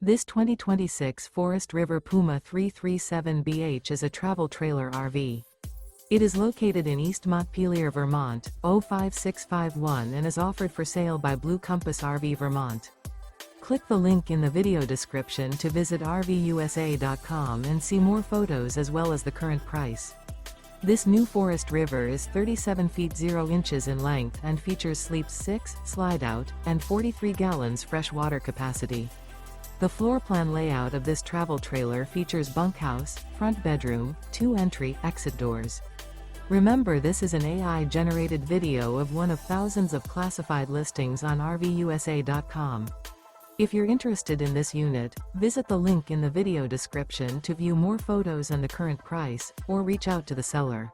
This 2026 Forest River Puma 337BH is a travel trailer RV. It is located in East Montpelier, Vermont, 05651 and is offered for sale by Blue Compass RV Vermont. Click the link in the video description to visit RVUSA.com and see more photos as well as the current price. This new Forest River is 37 feet 0 inches in length and features sleeps 6, Slideout, and 43 gallons fresh water capacity. The floor plan layout of this travel trailer features bunkhouse, front bedroom, 2 entry/exit doors. Remember, this is an AI-generated video of one of thousands of classified listings on RVUSA.com. If you're interested in this unit, visit the link in the video description to view more photos and the current price, or reach out to the seller.